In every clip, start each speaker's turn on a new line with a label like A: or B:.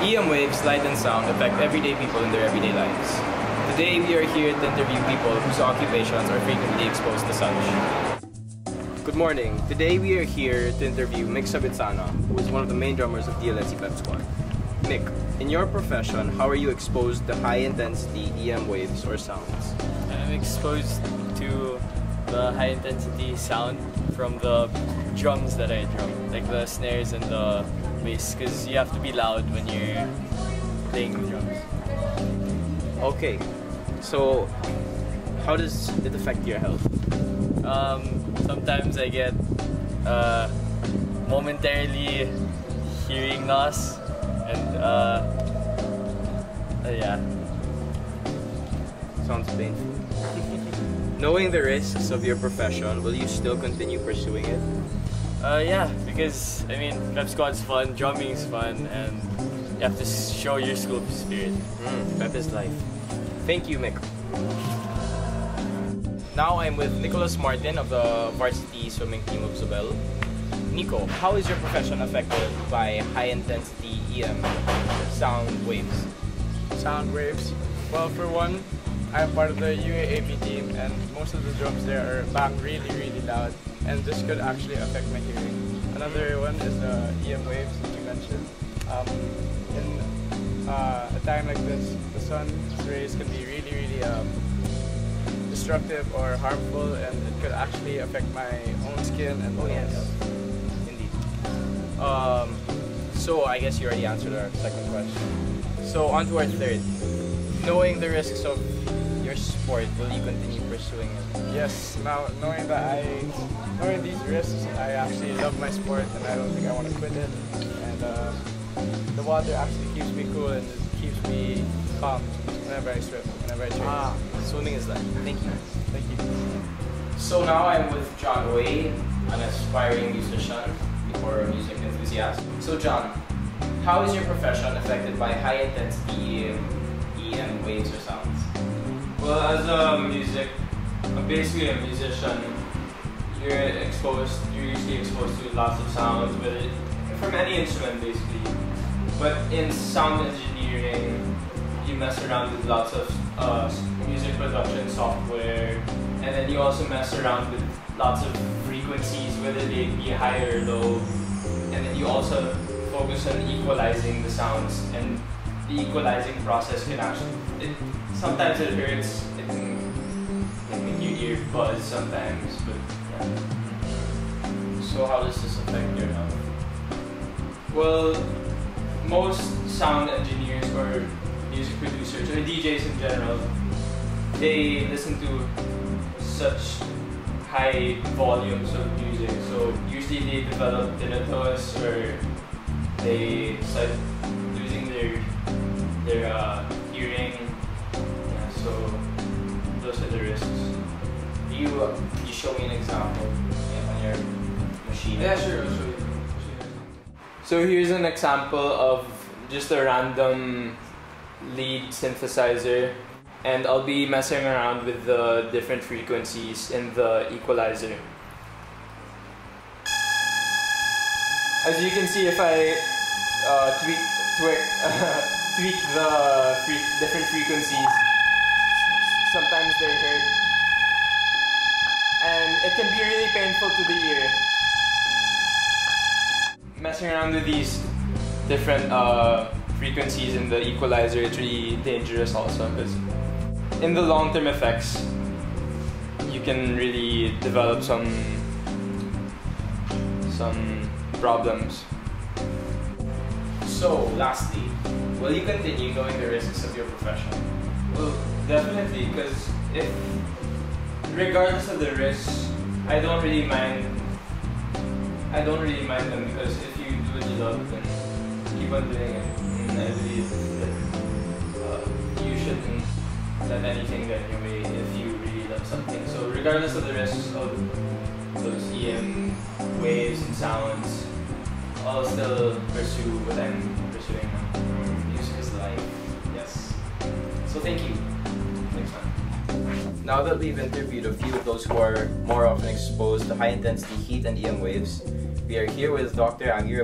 A: EM waves, light and sound affect everyday people in their everyday lives. Today we are here to interview people whose occupations are frequently exposed to such. Good morning. Today we are here to interview Mick Sabitsana, who is one of the main drummers of DLSE Pep Squad. Mick, in your profession, how are you exposed to high-intensity EM waves or sounds?
B: I'm exposed to the high-intensity sound from the drums that I drum, like the snares and the bass, because you have to be loud when you're playing the drums.
A: Okay, so how does it affect your health?
B: Sometimes I get momentarily hearing loss, and yeah.
A: Sounds painful. Knowing the risks of your profession, will you still continue pursuing it?
B: Yeah, because I mean, Pep Squad's fun, drumming's fun, and you have to show your school spirit.
A: Pep is life. Thank you, Mick. Now I'm with Nicolas Martin of the varsity swimming team of Zobel. Nico, how is your profession affected by high-intensity EM sound waves?
C: Sound waves. Well, for one, I'm part of the UAAP team, and most of the drums there are bang really loud, and this could actually affect my hearing. Another one is the EM waves that you mentioned. In a time like this, the sun's rays can be really destructive or harmful, and it could actually affect my own skin and my own health.
A: Indeed. So I guess you already answered our second question. So on to our third. Knowing the risks of your sport, will you continue pursuing it?
C: Yes, now knowing these risks, I actually love my sport, and I don't think I want to quit it. And the water actually keeps me cool and it keeps me calm whenever I swim, whenever I train.
A: Swimming is life. Thank you.
C: Thank you.
A: So now I'm with John Way, an aspiring musician or a music enthusiast. So John, how is your profession affected by high-intensity EM waves or sounds?
D: Well, as I'm basically a musician, you're usually exposed to lots of sounds, from any instrument basically. But in sound engineering, you mess around with lots of music production software, and then you also mess around with lots of frequencies, whether they be high or low, and then you also focus on equalizing the sounds, and the equalizing process can actually, sometimes it hurts, it can make your ear buzz sometimes, but yeah.
A: So how does this affect your health?
D: Well, most sound engineers or music producers or DJs in general, they listen to such high volumes of music, so usually they develop tinnitus or they start losing their hearing. Yeah, so those are the risks.
A: You show me an example on your machine?
D: Yeah, sure. I'll show you. So here's an example of just a random lead synthesizer, and I'll be messing around with the different frequencies in the equalizer. As you can see, if I tweak the different frequencies, sometimes they hurt, and it can be really painful to the ear. Messing around with these different frequencies in the equalizer, it's really dangerous also, because in the long-term effects, you can really develop some problems.
A: So lastly, will you continue knowing the risks of your profession?
D: Well, definitely, because regardless of the risks, I don't really mind them, because if you do what you love, then keep on doing it. And I believe that you shouldn't let anything get in your way if you really love something. So regardless of the risks of those EM waves and sounds, I'll still pursue what I'm pursuing now.
A: Music is life.
D: Yes.
A: So thank you.
D: Next time.
A: Now that we've interviewed a few of those who are more often exposed to high-intensity heat and EM waves, we are here with Dr. Andrei,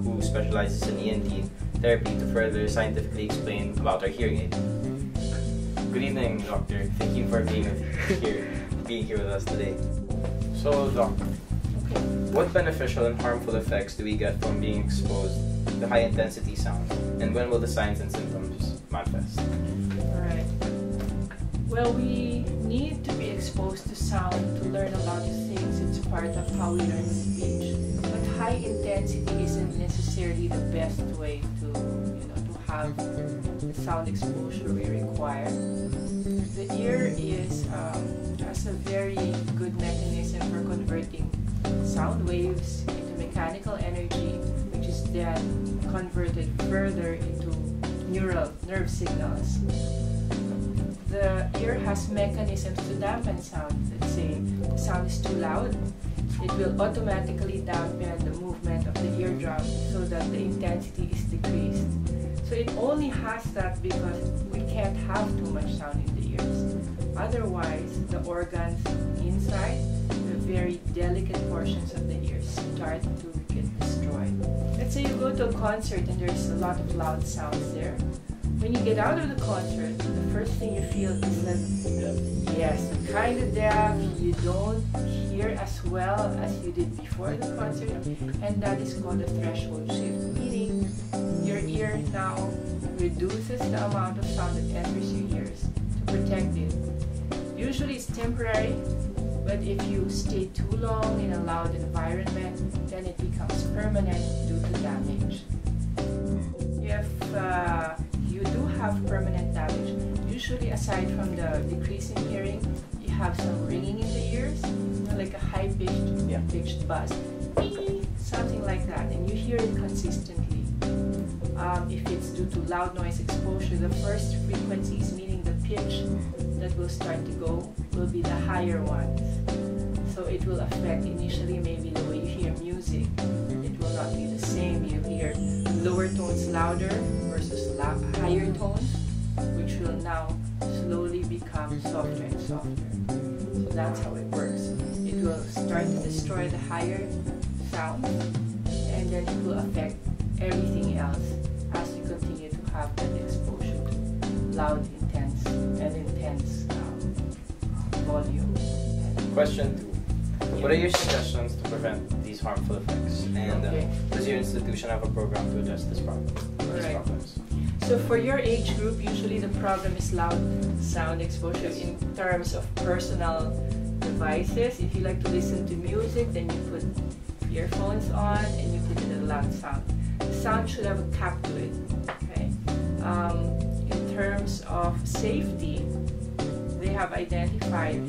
A: who specializes in ENT, therapy to further scientifically explain about our hearing aid. Good evening, Doctor. Thank you for being here with us today. So, Doc, what beneficial and harmful effects do we get from being exposed to high-intensity sound, and when will the signs and symptoms manifest?
E: Alright. Well, we need to be exposed to sound to learn a lot of things. It's part of how we learn speech. But high intensity isn't necessarily the best way to have the sound exposure we require. The ear has a very good mechanism for converting sound waves into mechanical energy, which is then converted further into nerve signals. The ear has mechanisms to dampen sound. Let's say the sound is too loud, it will automatically dampen the movement of the eardrum so that the intensity is decreased. So it only has that because we can't have too much sound in the ears. Otherwise, the organs inside, the very delicate portions of the ears, start to get destroyed. Let's say you go to a concert and there's a lot of loud sounds there. When you get out of the concert, the first thing you feel is that, yes, you're kind of deaf, you don't hear as well as you did before the concert, and that is called a threshold shift, meaning your ear now reduces the amount of sound that enters your ears to protect it. Usually it's temporary, but if you stay too long in a loud environment, then it becomes permanent due to damage. If you do have permanent damage, usually aside from the decrease in hearing, you have some ringing in the ears, like a high-pitched buzz, something like that, and you hear it consistently. If it's due to loud noise exposure, the first frequencies, meaning the pitch that will start to go, will be the higher ones. So it will affect initially maybe the way you hear music. It will not be the same. You hear lower tones louder versus higher tones, which will now slowly become softer and softer. So that's how it works. It will start to destroy the higher sound, and then it will affect everything else as you continue to have that exposure to loud, intense volume.
A: Question 2. What are your suggestions to prevent these harmful effects? And does your institution have a program to address these problems?
E: So for your age group, usually the problem is loud sound exposure in terms of personal devices. If you like to listen to music, then you put earphones on and you put it at a loud sound. The sound should have a cap to it. Okay. In terms of safety, they have identified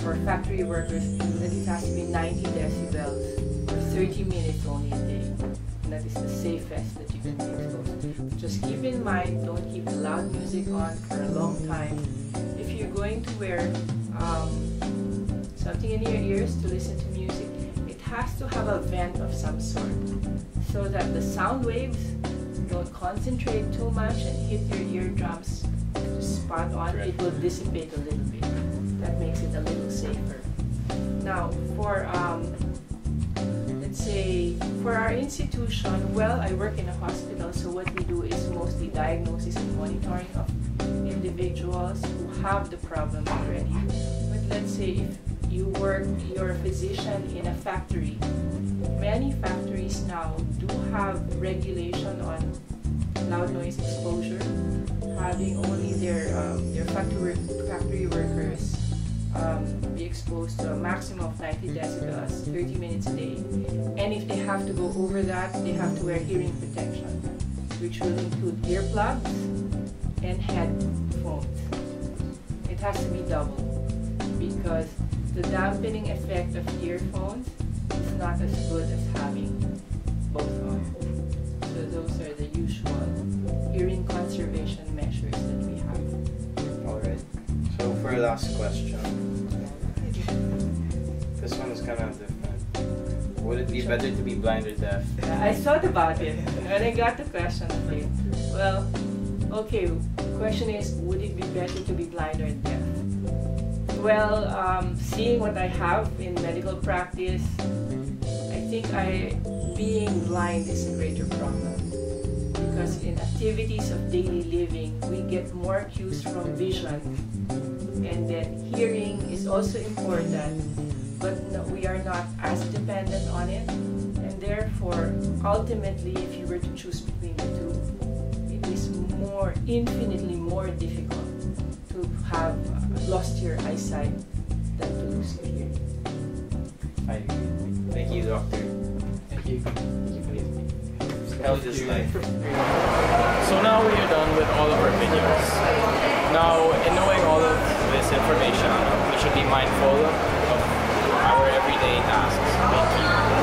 E: for factory workers that it has to be 90 decibels for 30 minutes only a day. And that is the safest that you can be exposed. Just keep in mind, don't keep loud music on for a long time. If you're going to wear something in your ears to listen to music, it has to have a vent of some sort so that the sound waves don't concentrate too much and hit your eardrums spot on. It will dissipate a little bit. That makes it a little safer. Now, for let's say for our institution, well, I work in a hospital, so what we do is mostly diagnosis and monitoring of individuals who have the problem already. But let's say if you're a physician in a factory, many factories now do have regulation on loud noise exposure, having only their factory workers be exposed to a maximum of 90 decibels, 30 minutes a day. And if they have to go over that, they have to wear hearing protection, which will include earplugs and headphones. It has to be double because the dampening effect of earphones is not as good as having both on. So those are the usual hearing conservation measures that we have.
A: Alright. So for our last question, this one is kind of different. Would it be better to be blind or deaf?
E: I thought about it when I got the question. Okay. Well, okay. The question is, would it be better to be blind or deaf? Well, seeing what I have in medical practice, I think being blind is a greater problem because in activities of daily living, we get more cues from vision, and then hearing is also important, but no, we are not as dependent on it, and therefore, ultimately, if you were to choose between the two, it is infinitely more difficult to have lost your eyesight than to lose your hearing.
A: I agree. Thank you, doctor.
C: Thank you.
A: Health is life.
B: So now we are done with all of our videos. Now, in knowing all of this information, we should be mindful of our everyday tasks. Thank you.